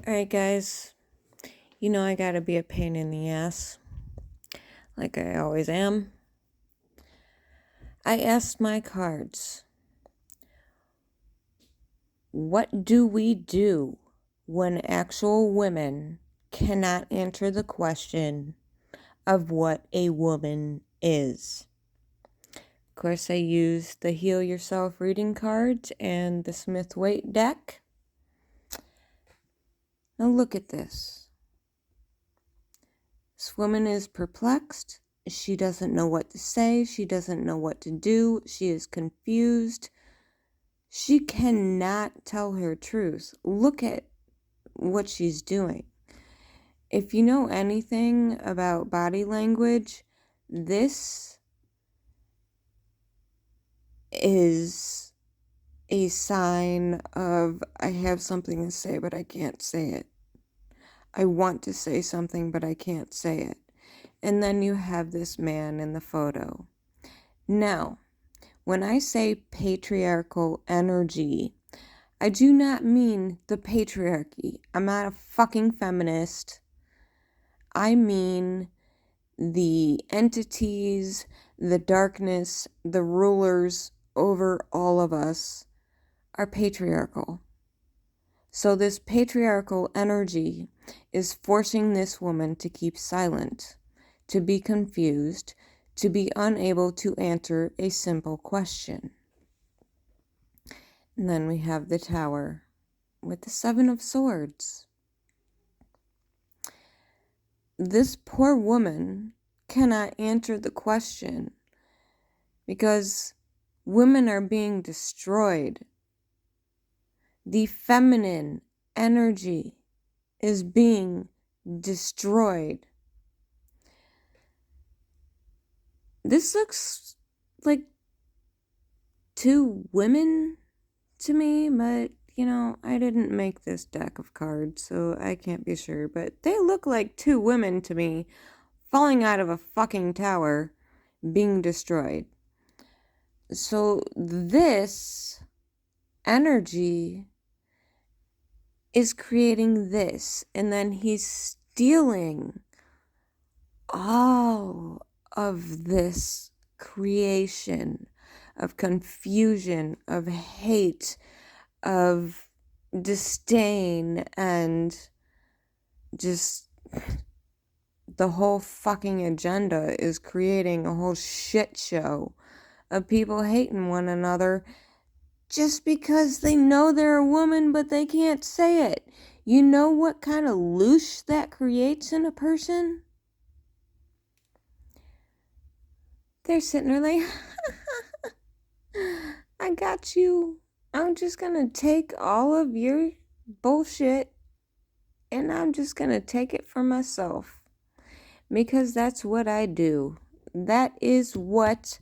Alright, guys. You know I gotta be a pain in the ass. Like I always am. I asked my cards, what do we do when actual women cannot answer the question of what a woman is? Of course, I used the Heal Yourself reading cards and the Smith-Waite deck. Now look at this. This woman is perplexed. She doesn't know what to say. She doesn't know what to do. She is confused. She cannot tell her truth. Look at what she's doing. If you know anything about body language, this is a sign of I have something to say, but I can't say it. I want to say something, but I can't say it. And then you have this man in the photo. Now, when I say patriarchal energy, I do not mean the patriarchy. I'm not a fucking feminist. I mean the entities, the darkness, the rulers over all of us are patriarchal. So this patriarchal energy is forcing this woman to keep silent, to be confused, to be unable to answer a simple question. And then we have the Tower with the Seven of Swords. This poor woman cannot answer the question because women are being destroyed. The feminine energy is being destroyed. This looks like two women to me, but I didn't make this deck of cards, so I can't be sure, but they look like two women to me falling out of a fucking tower, being destroyed. So this energy is creating this, and then he's stealing all of this creation of confusion, of hate, of disdain, and just the whole fucking agenda is creating a whole shit show of people hating one another just because they know they're a woman, but they can't say it. You know what kind of loosh that creates in a person? They're sitting there like, I got you. I'm just gonna take all of your bullshit and I'm just gonna take it for myself. Because that's what I do. That is what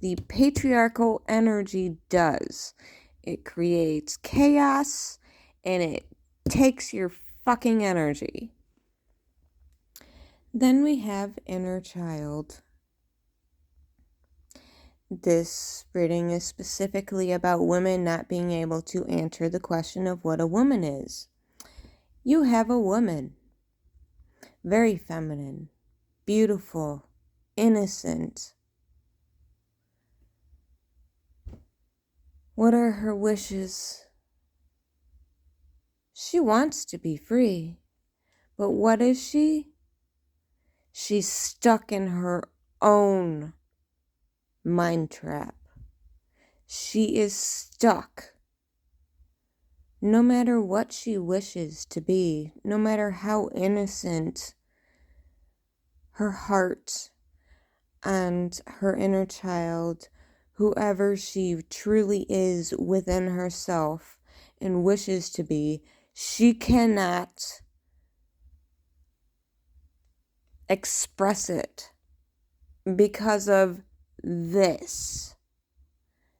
the patriarchal energy does. It creates chaos and it takes your fucking energy. Then we have inner child. This reading is specifically about women not being able to answer the question of what a woman is. You have a woman, very feminine, beautiful, innocent. What are her wishes? She wants to be free, but what is she? She's stuck in her own mind trap. She is stuck. No matter what she wishes to be, no matter how innocent her heart and her inner child, whoever she truly is within herself and wishes to be, she cannot express it because of this,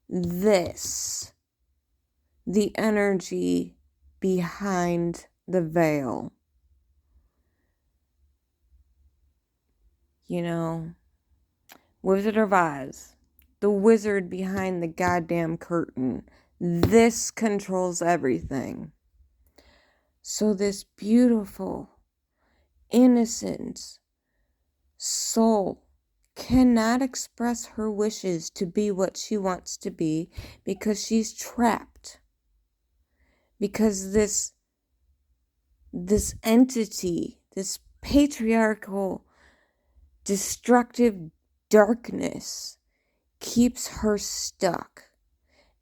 the energy behind the veil. Wizard of Oz, the wizard behind the goddamn curtain. This controls everything. So this beautiful, innocent soul cannot express her wishes to be what she wants to be because she's trapped. Because this entity, this patriarchal, destructive darkness keeps her stuck.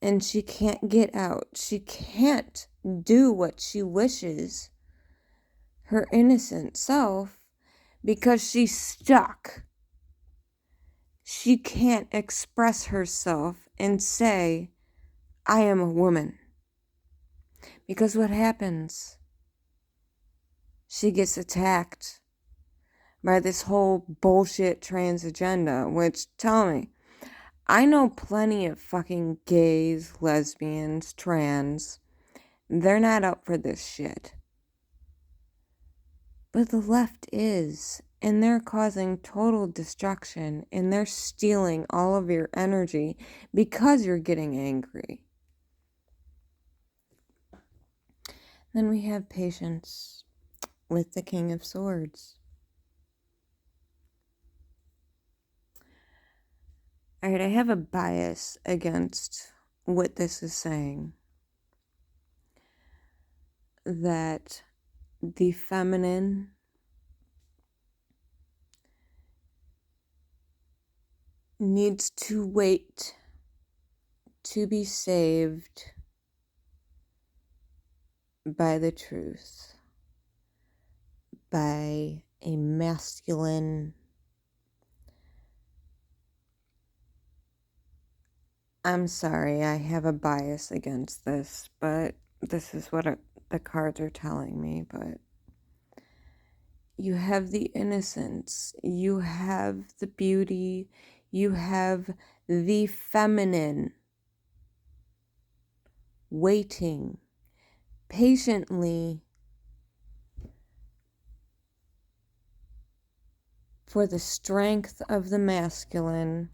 And she can't get out. She can't do what she wishes, her innocent self, because she's stuck. She can't express herself and say, I am a woman. Because what happens? She gets attacked by this whole bullshit trans agenda, which, tell me, I know plenty of fucking gays, lesbians, trans. They're not up for this shit. But the left is, and they're causing total destruction, and they're stealing all of your energy because you're getting angry. Then we have patience with the King of Swords. Alright, I have a bias against what this is saying. That the feminine needs to wait to be saved by the truth, by a masculine, I'm sorry, I have a bias against this, but this is what the cards are telling me. But you have the innocence, you have the beauty, you have the feminine waiting patiently for the strength of the masculine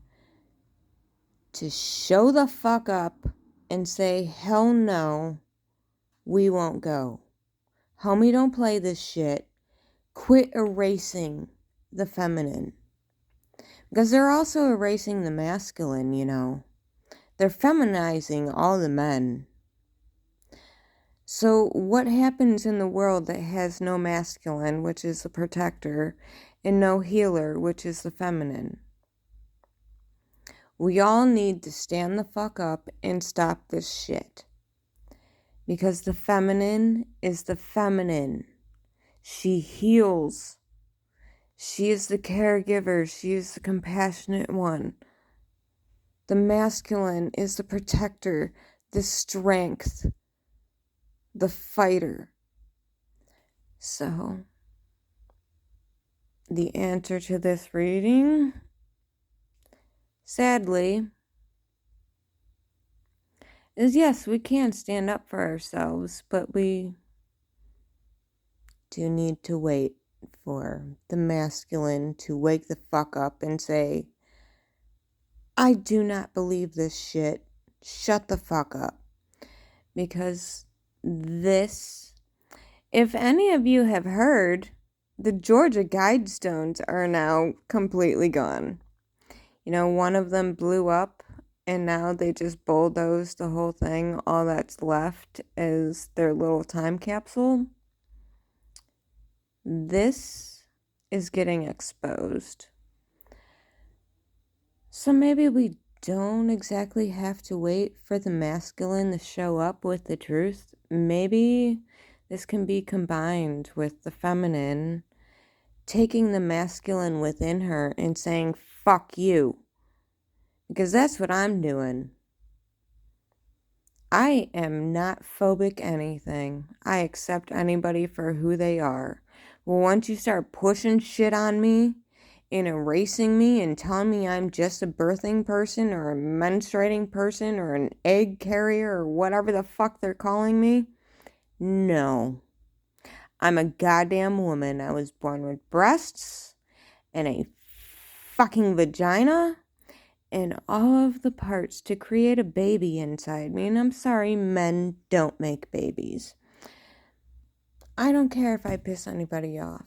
to show the fuck up and say, hell no, we won't go. Homie, don't play this shit. Quit erasing the feminine. Because they're also erasing the masculine, you know. They're feminizing all the men. So what happens in the world that has no masculine, which is the protector, and no healer, which is the feminine? We all need to stand the fuck up and stop this shit. Because the feminine is the feminine. She heals. She is the caregiver. She is the compassionate one. The masculine is the protector, the strength, the fighter. So, the answer to this reading, sadly, is yes, we can stand up for ourselves, but we do need to wait for the masculine to wake the fuck up and say, I do not believe this shit. Shut the fuck up. Because this, if any of you have heard, the Georgia Guidestones are now completely gone. You know, one of them blew up and now they just bulldozed the whole thing. All that's left is their little time capsule. This is getting exposed. So maybe we don't exactly have to wait for the masculine to show up with the truth. Maybe this can be combined with the feminine taking the masculine within her and saying, fuck you. Because that's what I'm doing. I am not phobic anything. I accept anybody for who they are. Well, once you start pushing shit on me and erasing me and telling me I'm just a birthing person or a menstruating person or an egg carrier or whatever the fuck they're calling me, no. I'm a goddamn woman. I was born with breasts and a fucking vagina and all of the parts to create a baby inside me. And I'm sorry, men don't make babies. I don't care if I piss anybody off.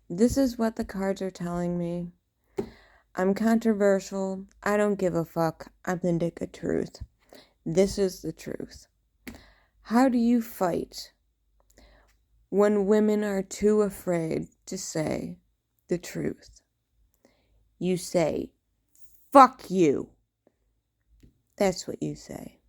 This is what the cards are telling me. I'm controversial. I don't give a fuck. I'm the dick of truth. This is the truth. How do you fight when women are too afraid to say the truth? You say, fuck you. That's what you say.